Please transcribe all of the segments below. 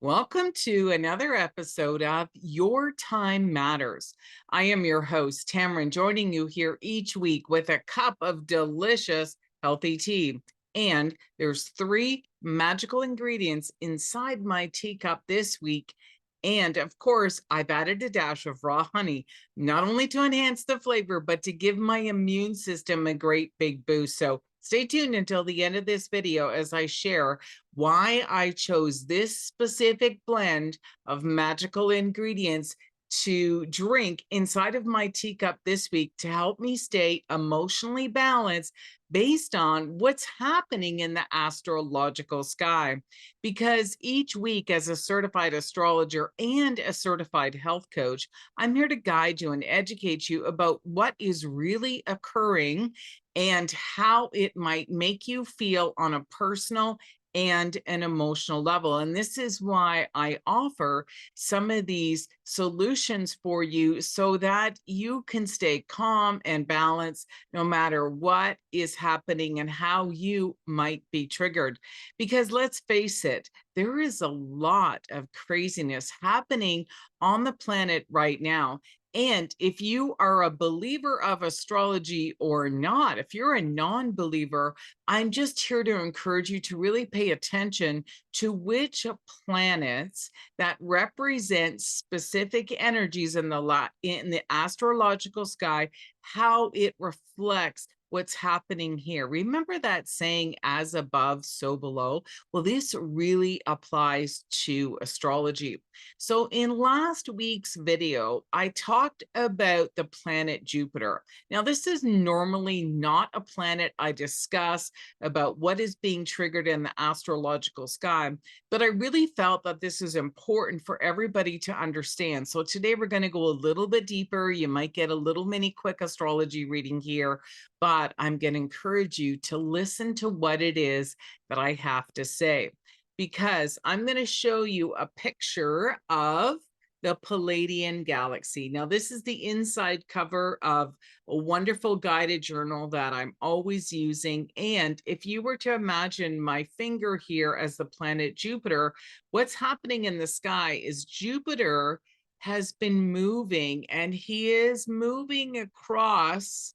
Welcome to another episode of Your Time Matters. I am your host, Tammeron, joining you here each week with a cup of delicious, healthy tea. And there's three magical ingredients inside my teacup this week. And of course, I've added a dash of raw honey, not only to enhance the flavor, but to give my immune system a great big boost. So stay tuned until the end of this video as I share why I chose this specific blend of magical ingredients to drink inside of my teacup this week to help me stay emotionally balanced based on what's happening in the astrological sky. Because each week, as a certified astrologer and a certified health coach, I'm here to guide you and educate you about what is really occurring and how it might make you feel on a personal and an emotional level. And this is why I offer some of these solutions for you so that you can stay calm and balanced no matter what is happening and how you might be triggered. Because let's face it, there is a lot of craziness happening on the planet right now. And if you are a believer of astrology or not, if you're a non-believer, I'm just here to encourage you to really pay attention to which planets that represent specific energies in the astrological sky, how it reflects what's happening here. Remember that saying, as above, so below? Well, this really applies to astrology. So in last week's video, I talked about the planet Jupiter. Now, this is normally not a planet I discuss about what is being triggered in the astrological sky, but I really felt that this is important for everybody to understand. So today we're going to go a little bit deeper. You might get a little mini quick astrology reading here, but I'm going to encourage you to listen to what it is that I have to say, because I'm going to show you a picture of the Pleiadian Galaxy. Now, this is the inside cover of a wonderful guided journal that I'm always using. And if you were to imagine my finger here as the planet Jupiter, what's happening in the sky is Jupiter has been moving, and he is moving across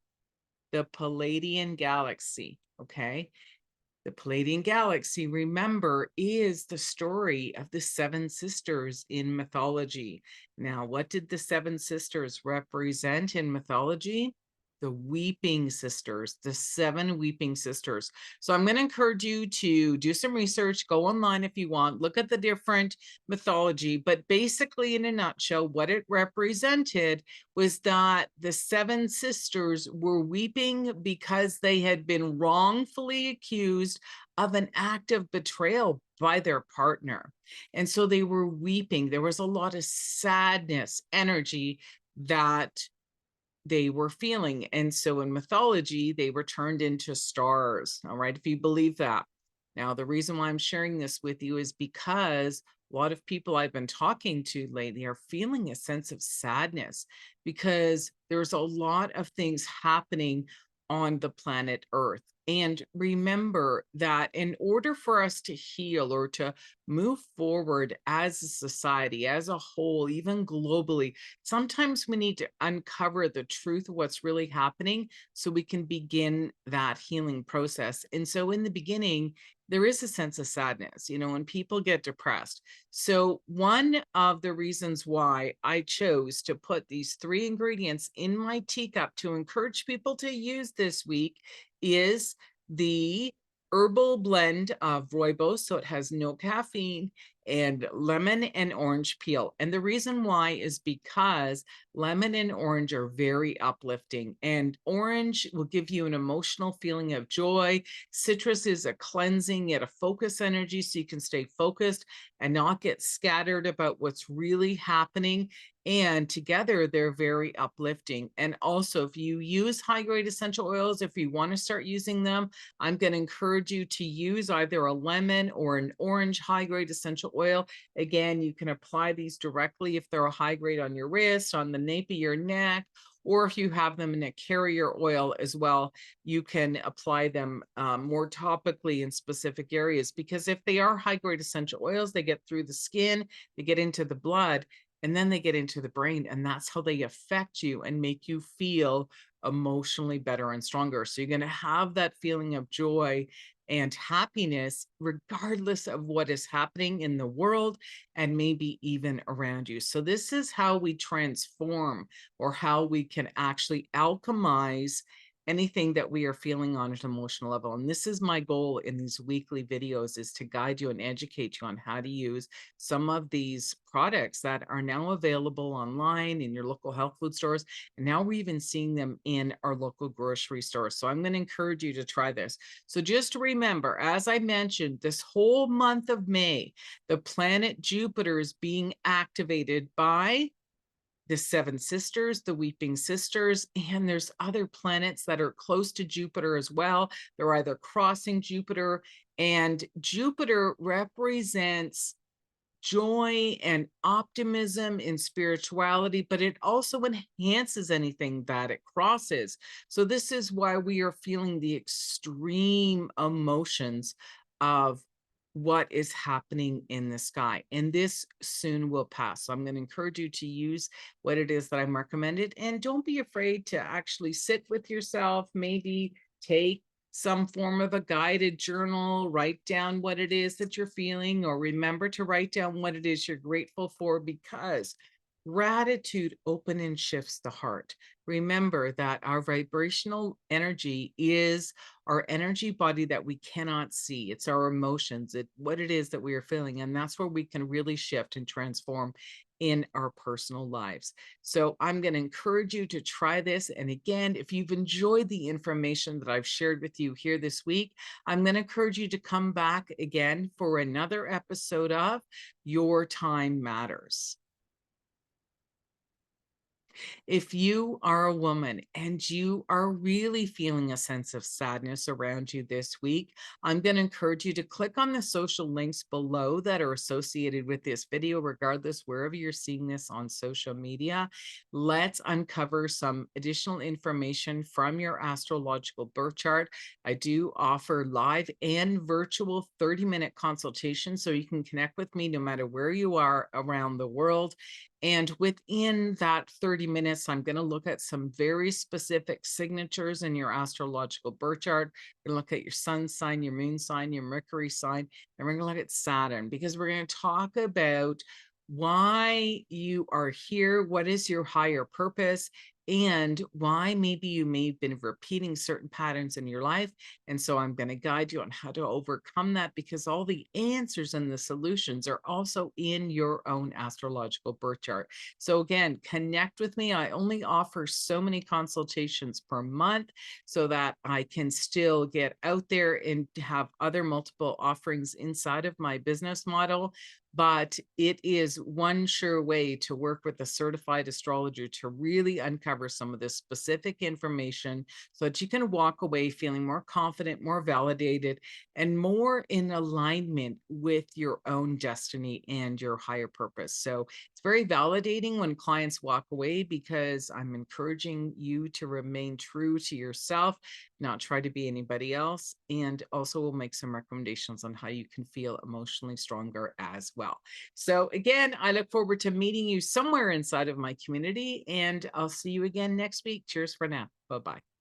the Pleiadian Galaxy, okay? The Pleiadian Galaxy, remember, is the story of the seven sisters in mythology. Now, what did the seven sisters represent in mythology? The weeping sisters, the seven weeping sisters. So I'm going to encourage you to do some research, go online if you want, look at the different mythology, but basically in a nutshell, what it represented was that the seven sisters were weeping because they had been wrongfully accused of an act of betrayal by their partner. And so they were weeping. There was a lot of sadness, energy that they were feeling. And so in mythology, they were turned into stars. All right, if you believe that. Now, the reason why I'm sharing this with you is because a lot of people I've been talking to lately are feeling a sense of sadness because there's a lot of things happening on the planet Earth. And remember that in order for us to heal or to move forward as a society, as a whole, even globally, sometimes we need to uncover the truth of what's really happening so we can begin that healing process. And so in the beginning, there is a sense of sadness, you know, when people get depressed. So one of the reasons why I chose to put these three ingredients in my teacup to encourage people to use this week is the herbal blend of rooibos, so it has no caffeine, and lemon and orange peel. And the reason why is because lemon and orange are very uplifting, and orange will give you an emotional feeling of joy. Citrus is a cleansing yet a focus energy, so you can stay focused and not get scattered about what's really happening. And together they're very uplifting. And also, if you use high-grade essential oils, if you want to start using them, I'm going to encourage you to use either a lemon or an orange high-grade essential oil. Again, you can apply these directly if they're a high grade on your wrist, on the nape of your neck, or if you have them in a carrier oil as well, you can apply them more topically in specific areas, because if they are high grade essential oils, they get through the skin, they get into the blood, and then they get into the brain, and that's how they affect you and make you feel emotionally better and stronger. So you're going to have that feeling of joy and happiness regardless of what is happening in the world and maybe even around you. So this is how we transform, or how we can actually alchemize anything that we are feeling on an emotional level. And this is my goal in these weekly videos, is to guide you and educate you on how to use some of these products that are now available online in your local health food stores. And now we're even seeing them in our local grocery stores. So I'm going to encourage you to try this. So just remember, as I mentioned, this whole month of May, the planet Jupiter is being activated by the Seven Sisters, the Weeping Sisters, and there's other planets that are close to Jupiter as well. They're either crossing Jupiter, and Jupiter represents joy and optimism in spirituality, but it also enhances anything that it crosses. So this is why we are feeling the extreme emotions of what is happening in the sky, and this soon will pass. So I'm going to encourage you to use what it is that I'm recommended, and don't be afraid to actually sit with yourself, maybe take some form of a guided journal, write down what it is that you're feeling, or remember to write down what it is you're grateful for, because gratitude opens and shifts the heart. Remember that our vibrational energy is our energy body that we cannot see. It's our emotions, what it is that we are feeling. And that's where we can really shift and transform in our personal lives. So I'm going to encourage you to try this. And again, if you've enjoyed the information that I've shared with you here this week, I'm going to encourage you to come back again for another episode of Your Time Matters. If you are a woman and you are really feeling a sense of sadness around you this week, I'm going to encourage you to click on the social links below that are associated with this video, regardless wherever you're seeing this on social media. Let's uncover some additional information from your astrological birth chart. I do offer live and virtual 30-minute consultations, so you can connect with me no matter where you are around the world. And within that 30 minutes, I'm going to look at some very specific signatures in your astrological birth chart. We're going to look at your sun sign, your moon sign, your Mercury sign, and we're going to look at Saturn, because we're going to talk about why you are here, what is your higher purpose, and why maybe you may have been repeating certain patterns in your life. And so I'm going to guide you on how to overcome that, because all the answers and the solutions are also in your own astrological birth chart. So again, connect with me. I only offer so many consultations per month so that I can still get out there and have other multiple offerings inside of my business model. But it is one sure way to work with a certified astrologer to really uncover some of this specific information, so that you can walk away feeling more confident, more validated, and more in alignment with your own destiny and your higher purpose. So it's very validating when clients walk away, because I'm encouraging you to remain true to yourself, not try to be anybody else, and also will make some recommendations on how you can feel emotionally stronger as well. So again, I look forward to meeting you somewhere inside of my community, and I'll see you again next week. Cheers for now. Bye-bye.